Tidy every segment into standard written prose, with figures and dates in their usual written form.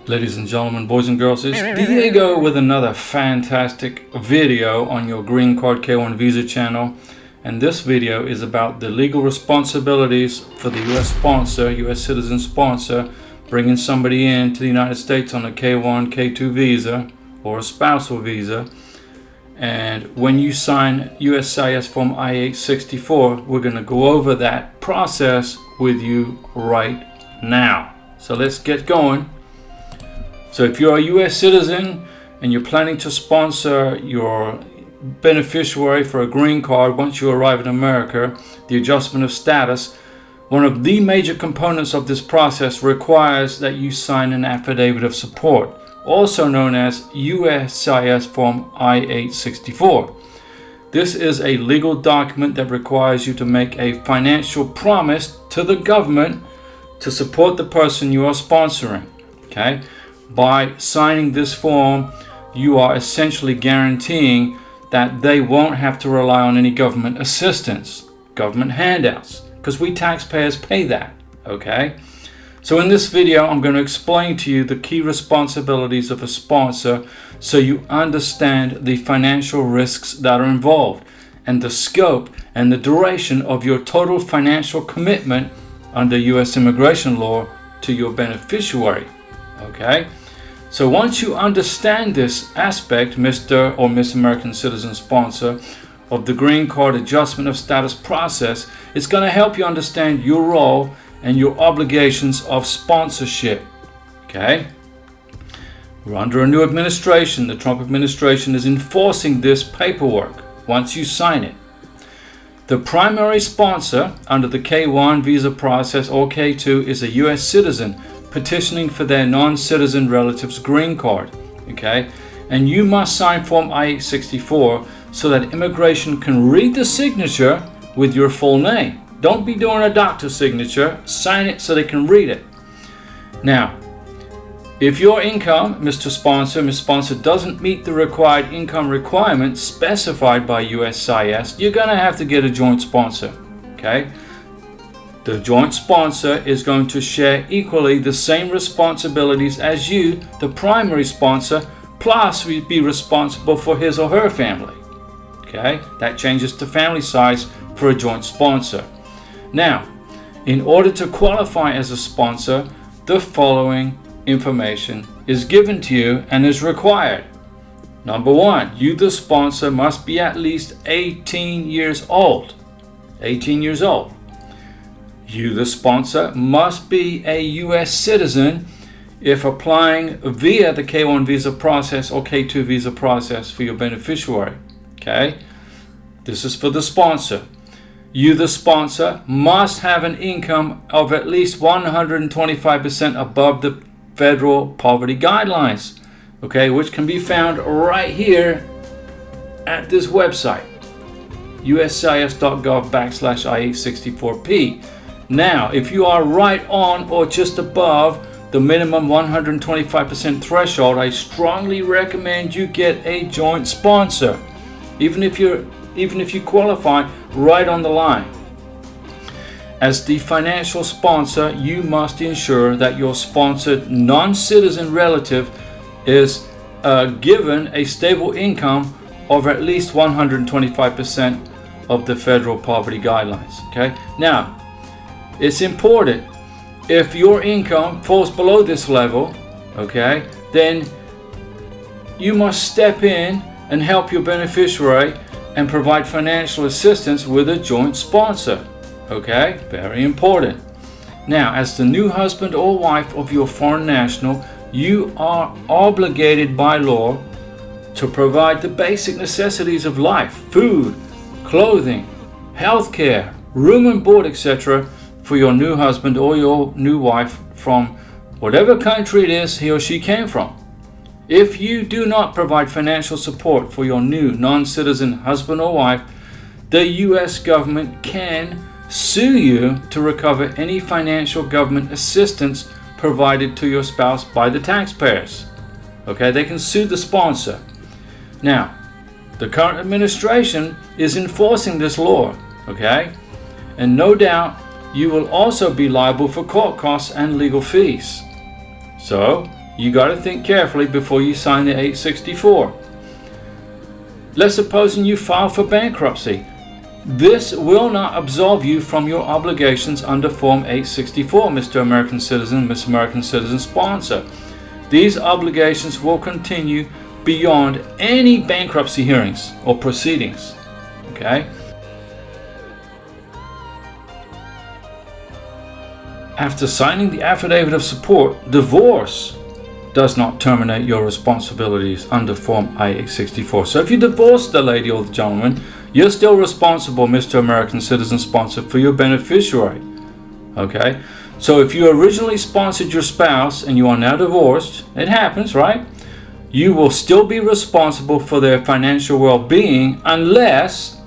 Ladies and gentlemen, boys and girls, it's Diego with another fantastic video on your Green Card K1 Visa channel. And this video is about the legal responsibilities for the U.S. sponsor, U.S. citizen sponsor, bringing somebody in to the United States on a K1, K2 visa or a spousal visa. And when you sign USCIS Form I-864, we're going to go over that process with you right now. So let's get going. So if you're a U.S. citizen and you're planning to sponsor your beneficiary for a green card once you arrive in America, the adjustment of status, one of the major components of this process requires that you sign an affidavit of support, also known as USCIS Form I-864. This is a legal document that requires you to make a financial promise to the government to support the person you are sponsoring. Okay? By signing this form, you are essentially guaranteeing that they won't have to rely on any government assistance, government handouts, because we taxpayers pay that, okay? So in this video, I'm going to explain to you the key responsibilities of a sponsor so you understand the financial risks that are involved and the scope and the duration of your total financial commitment under U.S. immigration law to your beneficiary, okay? So once you understand this aspect, Mr. or Miss American Citizen Sponsor, of the Green Card Adjustment of Status process, it's going to help you understand your role and your obligations of sponsorship. Okay? We're under a new administration. The Trump administration is enforcing this paperwork once you sign it. The primary sponsor under the K1 visa process or K2 is a U.S. citizen petitioning for their non-citizen relative's green card, okay? And you must sign Form I-864 so that immigration can read the signature with your full name. Don't be doing a doctor's signature. Sign it so they can read it. Now, if your income, Mr. Sponsor, Ms. Sponsor, doesn't meet the required income requirements specified by USCIS, you're going to have to get a joint sponsor, okay? The joint sponsor is going to share equally the same responsibilities as you, the primary sponsor, plus be responsible for his or her family. Okay, that changes to family size for a joint sponsor. Now, in order to qualify as a sponsor, the following information is given to you and is required. Number one, you, the sponsor, must be at least 18 years old. 18 years old. You, the sponsor, must be a U.S. citizen if applying via the K1 visa process or K2 visa process for your beneficiary. Okay? This is for the sponsor. You, the sponsor, must have an income of at least 125% above the federal poverty guidelines, okay, which can be found right here at this website, uscis.gov/I-864P. Now, if you are right on or just above the minimum 125% threshold, I strongly recommend you get a joint sponsor, even if you qualify right on the line. As the financial sponsor, you must ensure that your sponsored non-citizen relative is given a stable income of at least 125% of the federal poverty guidelines. Okay. Now, it's important, if your income falls below this level, okay, then you must step in and help your beneficiary and provide financial assistance with a joint sponsor. Okay, very important. Now, as the new husband or wife of your foreign national, you are obligated by law to provide the basic necessities of life, food, clothing, health care, room and board, etc., for your new husband or your new wife from whatever country it is he or she came from. If you do not provide financial support for your new non-citizen husband or wife, the U.S. government can sue you to recover any financial government assistance provided to your spouse by the taxpayers. Okay, they can sue the sponsor. Now, the current administration is enforcing this law, okay? And no doubt you will also be liable for court costs and legal fees. So, you got to think carefully before you sign the 864. Let's suppose you file for bankruptcy. This will not absolve you from your obligations under Form 864, Mr. American Citizen, Miss American Citizen sponsor. These obligations will continue beyond any bankruptcy hearings or proceedings. Okay? After signing the affidavit of support, divorce does not terminate your responsibilities under Form I-864. So if you divorce the lady or the gentleman, you're still responsible, Mr. American Citizen sponsor, for your beneficiary. Okay? So if you originally sponsored your spouse and you are now divorced, it happens, right? You will still be responsible for their financial well-being unless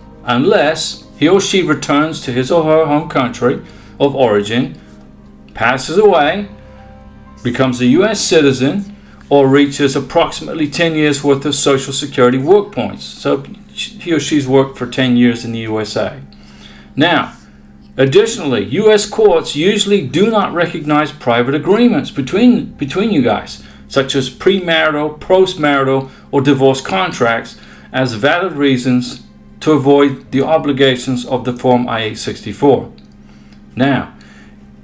he or she returns to his or her home country of origin, passes away, becomes a U.S. citizen, or reaches approximately 10 years worth of Social Security work points. So he or she's worked for 10 years in the USA. Now, additionally, U.S. courts usually do not recognize private agreements between you guys, such as premarital, postmarital, or divorce contracts, as valid reasons to avoid the obligations of the Form I-864. Now,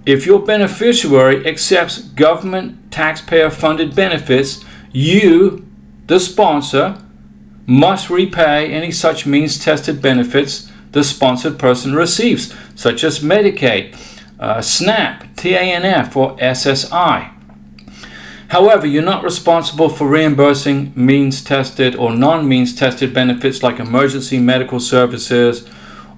if your beneficiary accepts government taxpayer-funded benefits, you, the sponsor, must repay any such means-tested benefits the sponsored person receives, such as Medicaid, SNAP, TANF, or SSI. However, you're not responsible for reimbursing means-tested or non-means-tested benefits like emergency medical services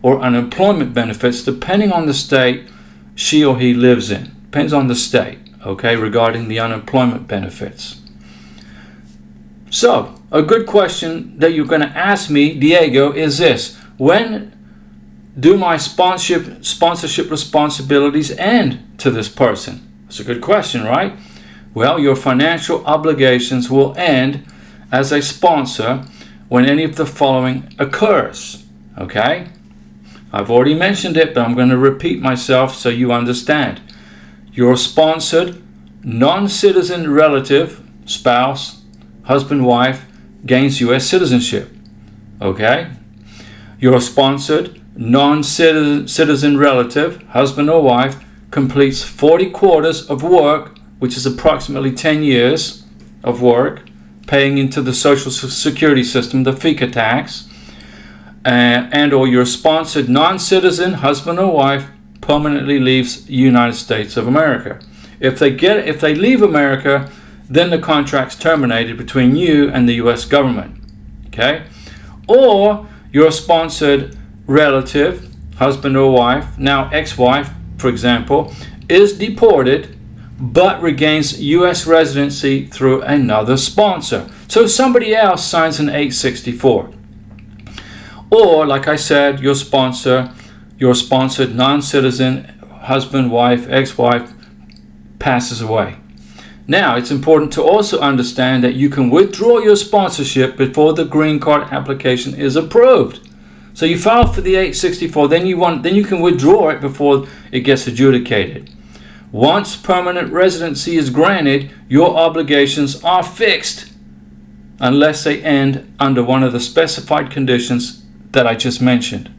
or unemployment benefits, depending on the state she or he lives in. Depends on the state, okay, regarding the unemployment benefits. So, a good question that you're going to ask me, Diego, is this: when do my sponsorship responsibilities end to this person? It's a good question, right? Well, your financial obligations will end as a sponsor when any of the following occurs, okay? I've already mentioned it, but I'm going to repeat myself so you understand. Your sponsored non-citizen relative, spouse, husband, wife, gains U.S. citizenship. Okay? Your sponsored non-citizen relative, husband or wife, completes 40 quarters of work, which is approximately 10 years of work, paying into the Social Security system, the FICA tax, and or your sponsored non-citizen husband or wife permanently leaves the United States of America. If they leave America, then the contract's terminated between you and the U.S. government. Okay? Or your sponsored relative, husband or wife, now ex-wife, for example, is deported but regains U.S. residency through another sponsor. So somebody else signs an 864. Or, like I said, your sponsored non-citizen husband, wife, ex-wife passes away. Now, it's important to also understand that you can withdraw your sponsorship before the green card application is approved. So you file for the 864, then you can withdraw it before it gets adjudicated. Once permanent residency is granted, your obligations are fixed unless they end under one of the specified conditions that I just mentioned.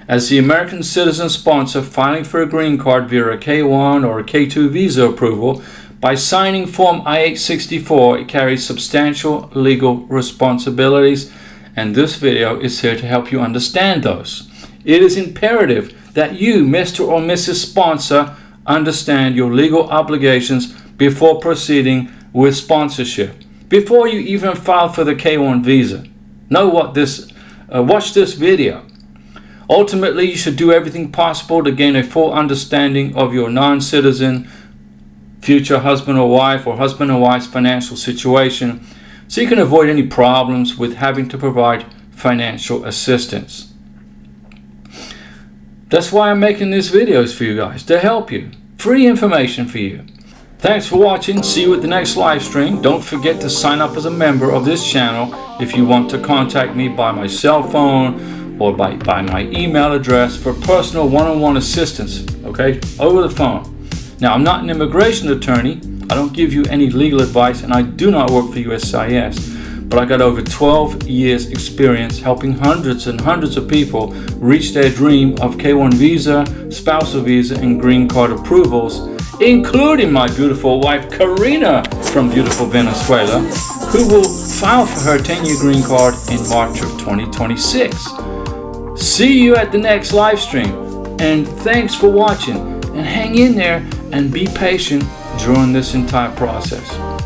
As the American citizen sponsor filing for a green card via a K-1 or a K-2 visa approval, by signing Form I-864, it carries substantial legal responsibilities, and this video is here to help you understand those. It is imperative that you, Mr. or Mrs. Sponsor, understand your legal obligations before proceeding with sponsorship. Before you even file for the K-1 visa, watch this video. Ultimately, you should do everything possible to gain a full understanding of your non-citizen future husband or wife's financial situation, so you can avoid any problems with having to provide financial assistance. That's why I'm making these videos for you guys, to help you. Free information for you. Thanks for watching. See you at the next live stream. Don't forget to sign up as a member of this channel if you want to contact me by my cell phone or by my email address for personal one-on-one assistance, okay, over the phone. Now, I'm not an immigration attorney. I don't give you any legal advice, and I do not work for USCIS. But I got over 12 years experience helping hundreds and hundreds of people reach their dream of K-1 visa, spousal visa, and green card approvals, including my beautiful wife Karina from beautiful Venezuela, who will file for her 10-year green card in March of 2026. See you at the next live stream, and thanks for watching, and hang in there and be patient during this entire process.